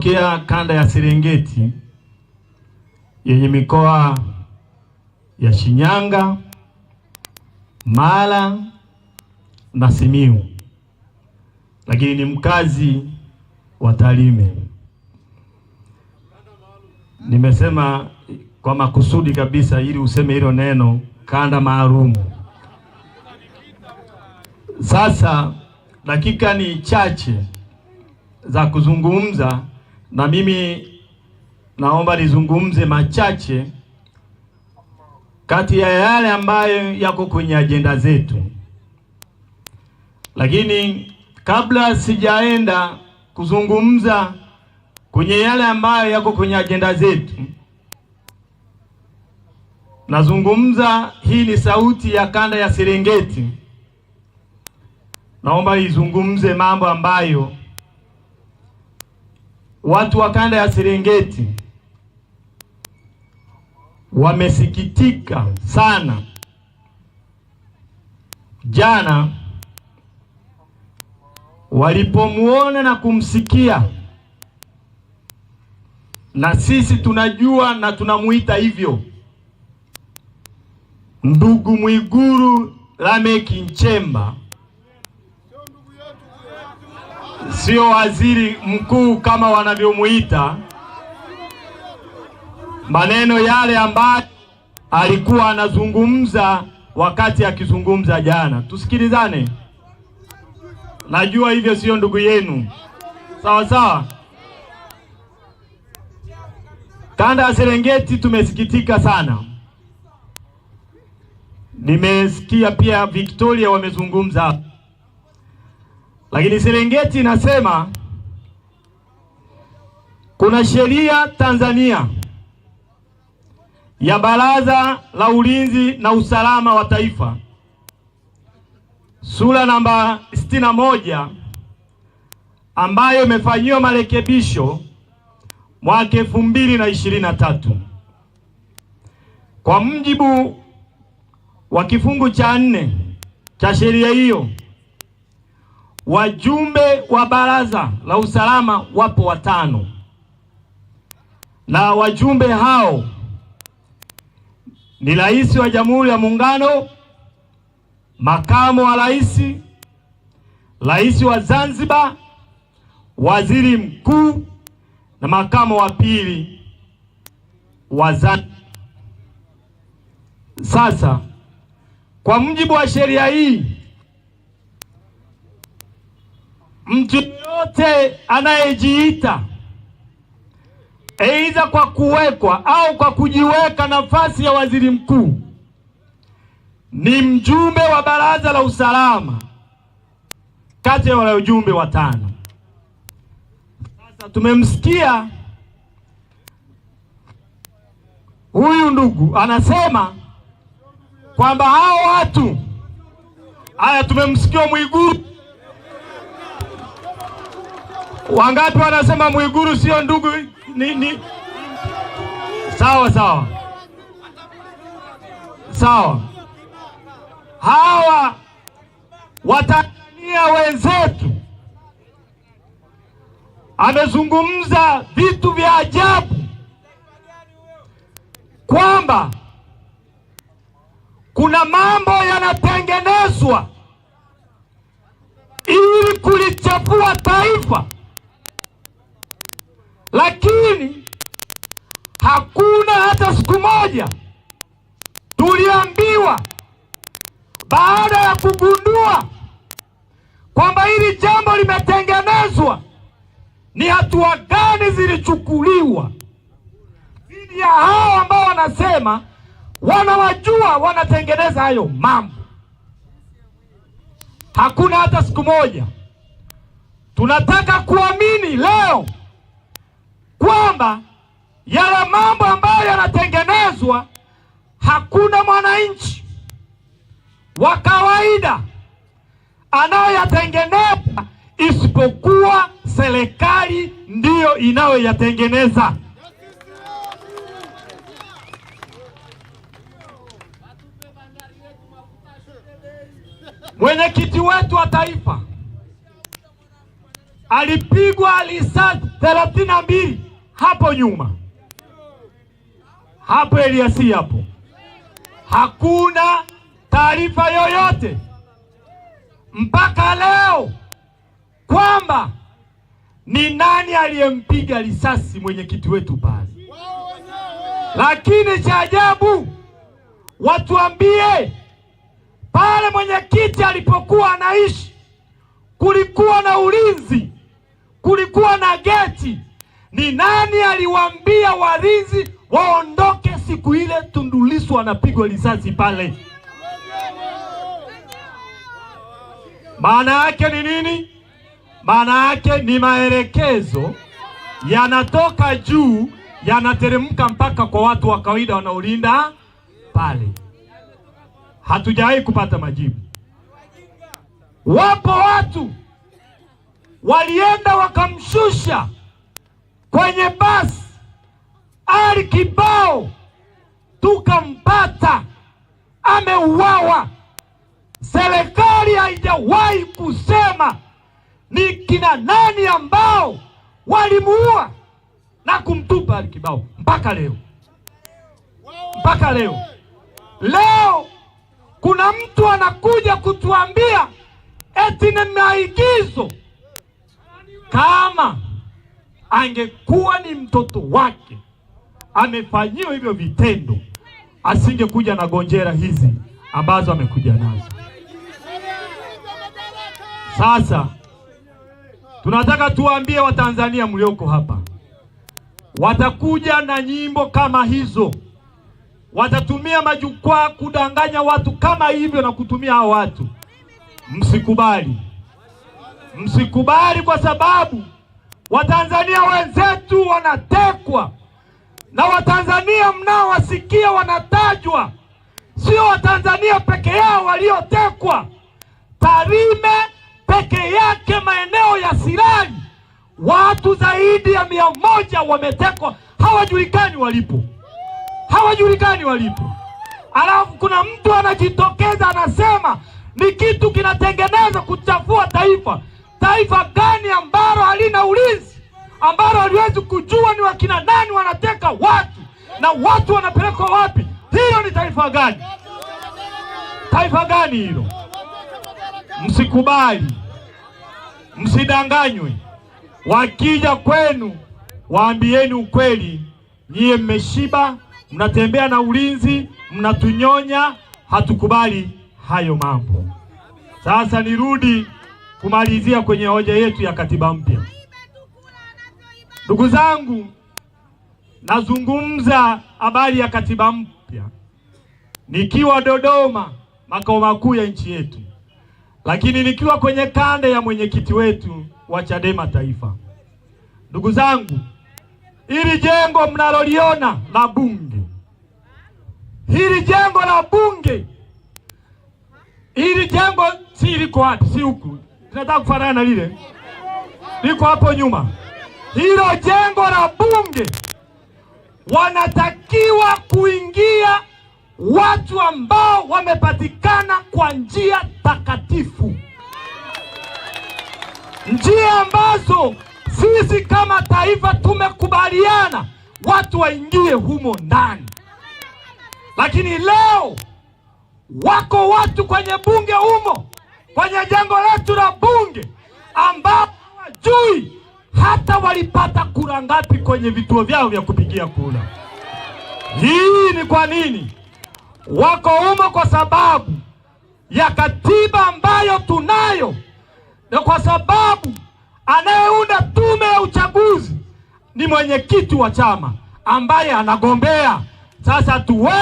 Kia kanda ya Serengeti yenye mikoa ya Shinyanga, Mara na Simiyu, lakini ni mkazi wa Tarime. Nimesema kwa makusudi kabisa ili useme hilo neno, kanda maalum. Sasa dakika ni chache za kuzungumza, na mimi naomba nizungumze machache kati ya yale ambayo yako kwenye ajenda zetu. Lakini kabla sijaenda kuzungumza kwenye yale ambayo yako kwenye ajenda zetu, nazungumza, hii ni sauti ya kanda ya Serengeti. Naomba izungumze mambo ambayo watu wa kanda ya Serengeti wamesikitika sana jana walipomuona na kumsikia, na sisi tunajua na tunamuita hivyo, ndugu Mwigulu Lameck Nchemba, sio waziri mkuu kama wanavyomuita. Maneno yale ambayo alikuwa anazungumza wakati akizungumza jana, tusikilizane. Najua hivyo sio ndugu yenu, sawa sawa. Kanda ya Serengeti tumesikitika sana. Nimesikia pia Victoria wamezungumza, lakini Serengeti inasema kuna sheria Tanzania ya Baraza la Ulinzi na Usalama wa Taifa sura namba 61 ambayo imefanyiwa marekebisho mwaka 2023. Kwa mujibu wa kifungu cha 4 cha sheria hiyo, wajumbe wa Baraza la Usalama wapo 5, na wajumbe hao ni Rais wa Jamhuri ya Muungano, Makamu wa Rais, Rais wa Zanzibar, Waziri Mkuu na Makamu wa Pili wa Zanzibar. Sasa kwa mujibu wa sheria hii, mtu yote anayejiita aidha kwa kuwekwa au kwa kujiweka nafasi ya waziri mkuu ni mjumbe wa Baraza la Usalama kati ya wale wajumbe 5. Sasa tumemsikia huyu ndugu anasema kwamba hao watu haya, tumemsikia Mwigulu. Wangapi wanasema Mwigulu sio ndugu? Sawa sawa sawa. Hawa Watanzania wenzetu amezungumza vitu vya ajabu kwamba kuna mambo yanatengenezwa ili kulichafua taifa, lakini hakuna hata siku moja tuliambiwa baada ya kugundua kwamba hili jambo limetengenezwa ni hatua gani zilichukuliwa dhidi ya hao ambao wanasema wanawajua wanatengeneza hayo mambo. Hakuna hata siku moja. Tunataka kuamini leo kwamba yale mambo ambayo yanatengenezwa hakuna mwananchi wa kawaida anayoyatengeneza, isipokuwa serikali ndiyo inayoyatengeneza. Mwenyekiti wetu wa taifa alipigwa risasi 32 hapo nyuma, hapo Eliasi hapo. Hakuna taarifa yoyote mpaka leo kwamba ni nani aliyempiga risasi mwenyekiti wetu pale. Lakini cha ajabu, watuambie pale mwenyekiti alipokuwa anaishi kulikuwa na ulinzi, kulikuwa na geti. Ni nani aliwaambia walinzi waondoke siku ile Tundu Lissu anapigwa risasi pale? Maana yake ni nini? Maana yake ni maelekezo yanatoka juu yanateremka mpaka kwa watu wa kawaida wanaolinda pale. Hatujawahi kupata majibu. Wapo watu walienda wakamshusha kwenye basi Ali Kibao, tukampata ameuawa. Serikali haijawahi kusema ni kina nani ambao walimuua na kumtupa Ali Kibao mpaka leo. Mpaka leo. Leo kuna mtu anakuja kutuambia eti ni maigizo. Kama angekuwa ni mtoto wake amefanyiwa hivyo vitendo, asingekuja na gonjera hizi ambazo amekuja nazo. Sasa tunataka tuwaambie Watanzania mlioko hapa, watakuja na nyimbo kama hizo, watatumia majukwaa kudanganya watu kama hivyo na kutumia hao watu. Msikubali, msikubali, kwa sababu Watanzania wenzetu wanatekwa, na Watanzania mnaowasikia wanatajwa sio Watanzania peke yao waliotekwa. Tarime peke yake, maeneo ya Sirari, watu zaidi ya 100 wametekwa, hawajulikani walipo, hawajulikani walipo. Alafu kuna mtu anajitokeza anasema ni kitu kinatengenezwa kuchafua taifa. Taifa gani ambalo halina ulinzi, ambalo haliwezi kujua ni wakina nani wanateka watu na watu wanapelekwa wapi? Hilo ni taifa gani? Taifa gani hilo? Msikubali, msidanganywe. Wakija kwenu waambieni ukweli, nyie mmeshiba, mnatembea na ulinzi, mnatunyonya. Hatukubali hayo mambo. Sasa nirudi kumalizia kwenye hoja yetu ya katiba mpya. Ndugu zangu, nazungumza habari ya katiba mpya nikiwa Dodoma, makao makuu ya nchi yetu, lakini nikiwa kwenye kanda ya mwenyekiti wetu wa Chadema Taifa. Ndugu zangu, hili jengo mnaloliona la bunge, hili jengo la bunge, hili jengo si liko wapi? Si huku, tunataka kufanana na lile liko hapo nyuma. Hilo jengo la bunge wanatakiwa kuingia watu ambao wamepatikana kwa njia takatifu, njia ambazo sisi kama taifa tumekubaliana watu waingie humo ndani. Lakini leo wako watu kwenye bunge humo, kwenye jengo letu la bunge, ambao hawajui hata walipata kura ngapi kwenye vituo vyao vya kupigia kura. Hii ni kwa nini? Wako humo kwa sababu ya katiba ambayo tunayo, na kwa sababu anayeunda tume ya uchaguzi ni mwenyekiti wa chama ambaye anagombea. Sasa tuwe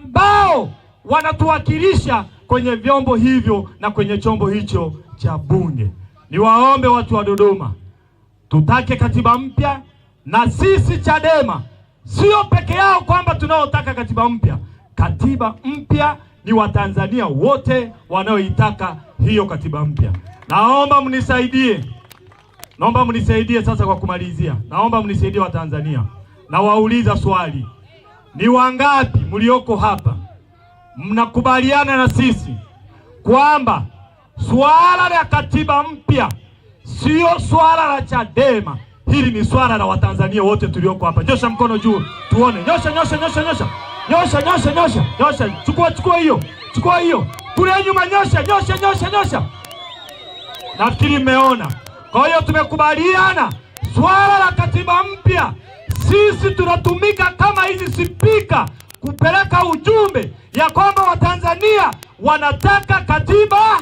ambao wanatuwakilisha kwenye vyombo hivyo na kwenye chombo hicho cha bunge. Niwaombe watu wa Dodoma, tutake katiba mpya, na sisi Chadema sio peke yao kwamba tunaotaka katiba mpya. Katiba mpya ni Watanzania wote wanaoitaka hiyo katiba mpya. Naomba mnisaidie, naomba mnisaidie sasa. Kwa kumalizia, naomba mnisaidie Watanzania, na wauliza swali: ni wangapi mlioko hapa mnakubaliana na sisi kwamba Swala la katiba mpya sio swala la Chadema. Hili ni swala la Watanzania wote tulioko hapa. Nyosha mkono juu tuone. Nyosha. Chukua hiyo. Kule nyuma nyosha. Nafikiri mmeona. Kwa hiyo tumekubaliana swala la katiba mpya, sisi tunatumika kama hizi spika kupeleka ujumbe ya kwamba Watanzania wanataka katiba.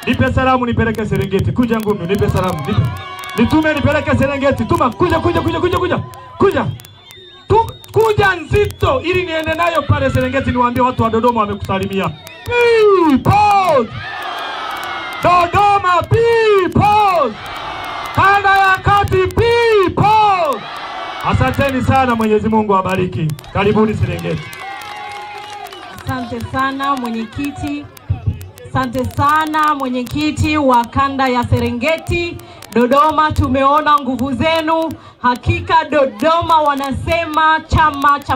Nipe salamu nipeleke Serengeti. Kuja Ngumi, nipe salamu. Nitume nipeleke Serengeti. Tuma kuja. Kuja nzito ili niende nayo pale Serengeti niwaambie watu wa Dodoma wamekusalimia. People! Dodoma people! Kanda ya Kati people! Asanteni sana, Mwenyezi Mungu awabariki. Karibuni Serengeti. Asante sana mwenyekiti. Asante sana mwenyekiti wa kanda ya Serengeti. Dodoma tumeona nguvu zenu. Hakika Dodoma wanasema chama cha